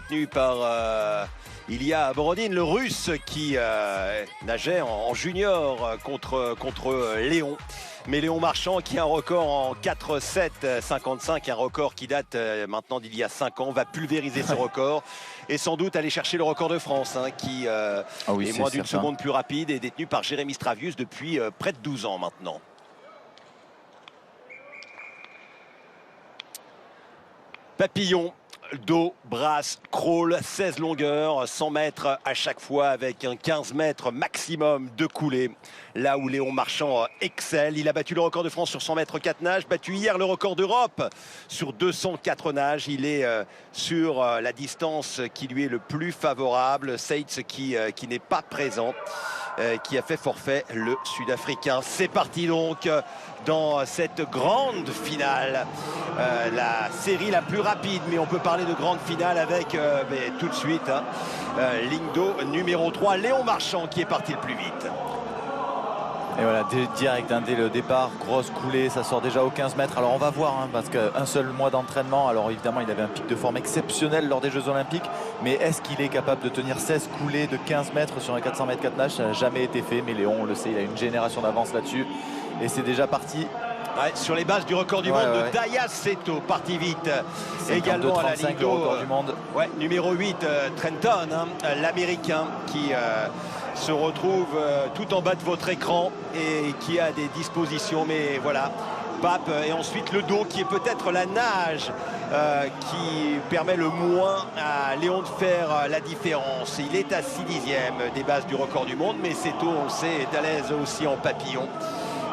détenu par Ilya Borodine, le russe qui nageait en junior contre Léon. Mais Léon Marchand, qui a un record en 4,7,55, un record qui date maintenant d'il y a 5 ans, va pulvériser ce record et sans doute aller chercher le record de France, qui est moins d'une seconde plus rapide et détenu par Jérémy Stravius depuis près de 12 ans maintenant. Papillon, dos, brasse, crawl, 16 longueurs, 100 mètres à chaque fois avec un 15 mètres maximum de coulée. Là où Léon Marchand excelle, il a battu le record de France sur 100 mètres 4 nages, battu hier le record d'Europe sur 204 nages. Il est sur la distance qui lui est le plus favorable. Seitz qui n'est pas présent, qui a fait forfait, le Sud-Africain. C'est parti donc dans cette grande finale, la série la plus rapide, mais on peut parler de grande finale avec tout de suite ligne d'eau numéro 3, Léon Marchand qui est parti le plus vite. Et voilà, direct dès le départ, grosse coulée, ça sort déjà aux 15 mètres. Alors on va voir, parce qu'un seul mois d'entraînement, alors évidemment il avait un pic de forme exceptionnel lors des Jeux Olympiques, mais est-ce qu'il est capable de tenir 16 coulées de 15 mètres sur un 400 mètres 4 nages? Ça n'a jamais été fait, mais Léon, on le sait, il a une génération d'avance là-dessus. Et c'est déjà parti. Ouais, sur les bases du record du monde de Daya Seto, parti vite. 52, également 35, à la ligne d'eau, record du monde. numéro 8, Trenton, l'Américain qui se retrouve tout en bas de votre écran et qui a des dispositions, mais voilà. Pape, et ensuite le dos qui est peut-être la nage qui permet le moins à Léon de faire la différence. Il est à 6 dixièmes des bases du record du monde, mais Seto, on le sait, est à l'aise aussi en papillon.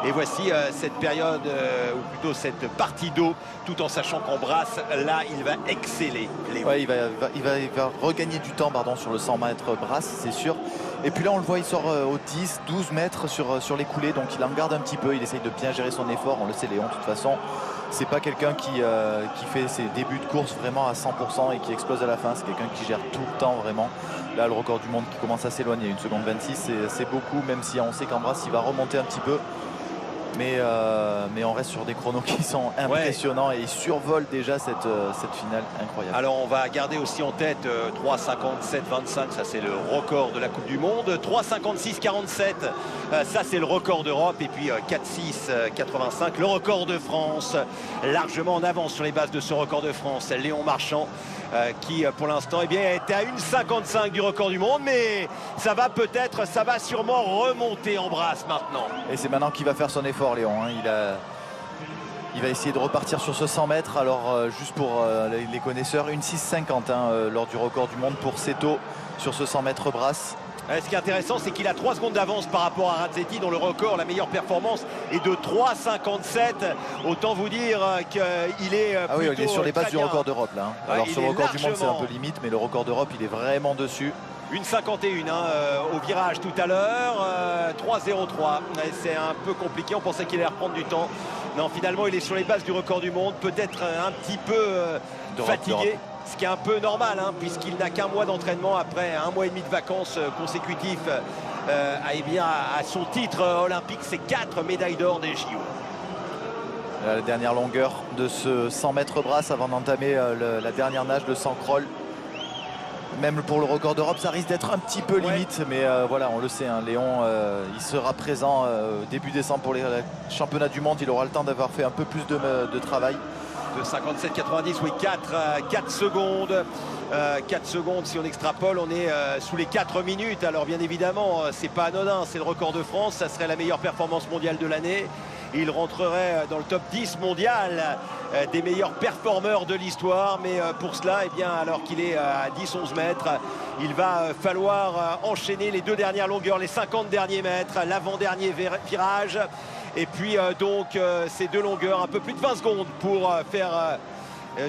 Et voici cette période, ou plutôt cette partie d'eau, tout en sachant qu'en brasse, là, il va exceller. Ouais, il va regagner du temps sur le 100 mètres brasse, c'est sûr. Et puis là, on le voit, il sort aux 10, 12 mètres sur les coulées, donc il en garde un petit peu, il essaye de bien gérer son effort. On le sait, Léon, de toute façon, c'est pas quelqu'un qui fait ses débuts de course vraiment à 100% et qui explose à la fin. C'est quelqu'un qui gère tout le temps, vraiment. Là, le record du monde qui commence à s'éloigner, 1 seconde 26, c'est beaucoup, même si on sait qu'en brasse, il va remonter un petit peu. Mais on reste sur des chronos qui sont impressionnants et ils survolent déjà cette finale incroyable. Alors on va garder aussi en tête 3,57,25, ça c'est le record de la Coupe du Monde. 3,56,47, ça c'est le record d'Europe. Et puis 4,6,85, le record de France, largement en avance sur les bases de ce record de France. Léon Marchand qui pour l'instant était à 1,55 du record du monde, mais ça va sûrement remonter en brasse maintenant. Et c'est maintenant qu'il va faire son effort, Léon. Il va essayer de repartir sur ce 100 mètres. Alors juste pour les connaisseurs, 1,650 lors du record du monde pour Seto sur ce 100 mètres brasse. Ce qui est intéressant, c'est qu'il a 3 secondes d'avance par rapport à Razzetti, dont le record, la meilleure performance, est de 3,57. Autant vous dire qu'il est oui, il est sur les bases du record d'Europe là. Alors sur le record du monde, c'est un peu limite, mais le record d'Europe, il est vraiment dessus. 1,51 au virage tout à l'heure, 3,03. C'est un peu compliqué, on pensait qu'il allait reprendre du temps. Non, finalement, il est sur les bases du record du monde, peut-être un petit peu fatigué. Ce qui est un peu normal, puisqu'il n'a qu'un mois d'entraînement après 1 mois et demi de vacances consécutifs à son titre olympique. C'est 4 médailles d'or des JO. La dernière longueur de ce 100 mètres brasse avant d'entamer la dernière nage de 100 crawl. Même pour le record d'Europe, ça risque d'être un petit peu limite, mais voilà, on le sait, Léon, il sera présent début décembre pour les championnats du monde. Il aura le temps d'avoir fait un peu plus de travail. De 57,90, oui, 4 secondes. 4 secondes, si on extrapole, on est sous les 4 minutes. Alors bien évidemment, c'est pas anodin, c'est le record de France, ça serait la meilleure performance mondiale de l'année. Il rentrerait dans le top 10 mondial des meilleurs performeurs de l'histoire. Mais pour cela, alors qu'il est à 10-11 mètres, il va falloir enchaîner les 2 dernières longueurs, les 50 derniers mètres, l'avant-dernier virage. Et puis donc ces 2 longueurs, un peu plus de 20 secondes pour faire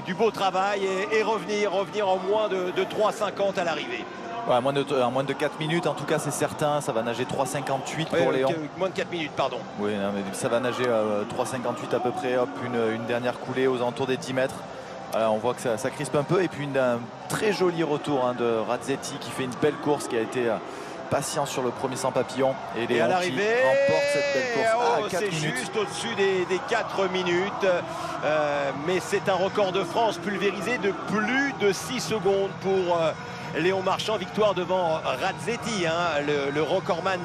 du beau travail et revenir en moins de 3,50 à l'arrivée. Ouais, en moins de 4 minutes, en tout cas c'est certain, ça va nager 3,58 pour Léon. Moins de 4 minutes, pardon. Oui, non, mais ça va nager 3,58 à peu près, hop, une dernière coulée aux alentours des 10 mètres. On voit que ça crispe un peu, et puis un très joli retour de Razzetti qui fait une belle course, qui a été patience sur le premier sans papillon. Et Et Léon à qui l'arrivée, remporte cette belle course. 4 c'est minutes. juste au-dessus des 4 minutes. Mais c'est un record de France pulvérisé de plus de 6 secondes pour Léon Marchand. Victoire devant Razzetti, hein, le recordman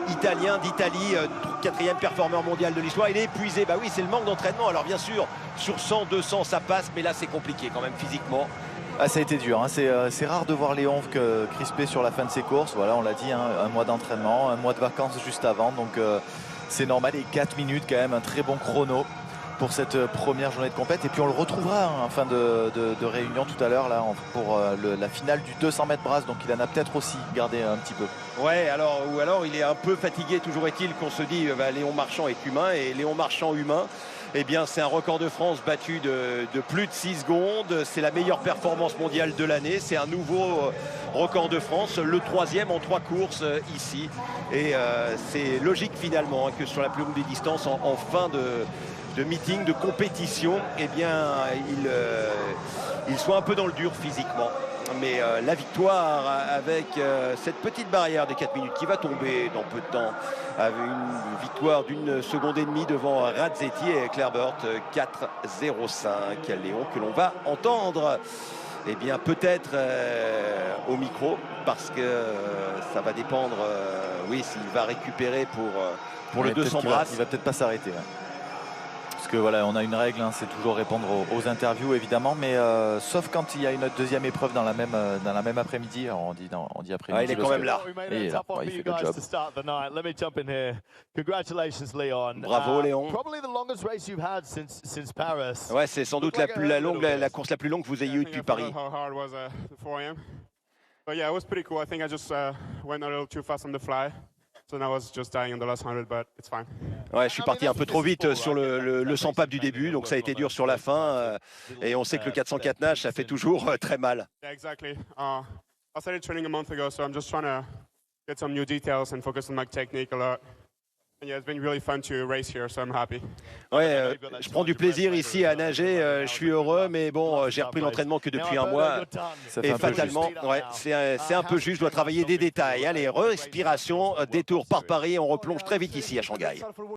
italien d'Italie, 4e performeur mondial de l'histoire. Il est épuisé, bah oui, c'est le manque d'entraînement. Alors bien sûr, sur 100, 200, ça passe, mais là c'est compliqué quand même physiquement. Ah, ça a été dur, hein. C'est rare de voir Léon crispé sur la fin de ses courses. Voilà, on l'a dit, hein, un mois d'entraînement, un mois de vacances juste avant, donc c'est normal. Et 4 minutes quand même, un très bon chrono pour cette première journée de compète. Et puis on le retrouvera, hein, en fin de réunion tout à l'heure là, pour la finale du 200 mètres brasse, donc il en a peut-être aussi gardé un petit peu. Ouais, ou alors il est un peu fatigué. Toujours est-il qu'on se dit Léon Marchand est humain, et Léon Marchand humain, eh bien c'est un record de France battu de plus de 6 secondes. C'est la meilleure performance mondiale de l'année. C'est un nouveau record de France, le 3e en 3 courses ici. Et c'est logique finalement, hein, que sur la plus longue des distances, en fin de meeting, de compétition, eh bien il soit un peu dans le dur physiquement. Mais la victoire avec cette petite barrière des 4 minutes qui va tomber dans peu de temps, avec une victoire d'1 seconde et demie devant Razzetti et Clairbert, 4-0-5. Léon que l'on va entendre, eh bien peut-être au micro, parce que ça va dépendre, oui, s'il va récupérer pour le 200 brasses. Il va peut-être pas s'arrêter. Ouais. Parce que voilà, on a une règle, hein, c'est toujours répondre aux interviews évidemment, mais sauf quand il y a une deuxième épreuve dans la même après-midi. On dit après-midi. Ah, il est quand même là. Et là, ouais, il fait le job. Bravo Léon. Ouais, c'est sans doute la course la plus longue que vous ayez eue depuis Paris. Ouais, je suis parti un peu trop vite sur le 100 pape du début, donc ça a été dur sur la fin. Et on sait que le 404 nage, ça fait toujours très mal. I started training a month ago, so I'm just trying to get some new details and focus on my technique a lot. And yeah, it's been really fun to race here, so I'm happy. Ouais, je prends du plaisir ici à nager, je suis heureux, mais bon, j'ai repris l'entraînement que depuis un mois. Et fatalement, ouais, c'est un peu juste, je dois travailler des détails. Allez, respiration, détour par Paris, on replonge très vite ici à Shanghai.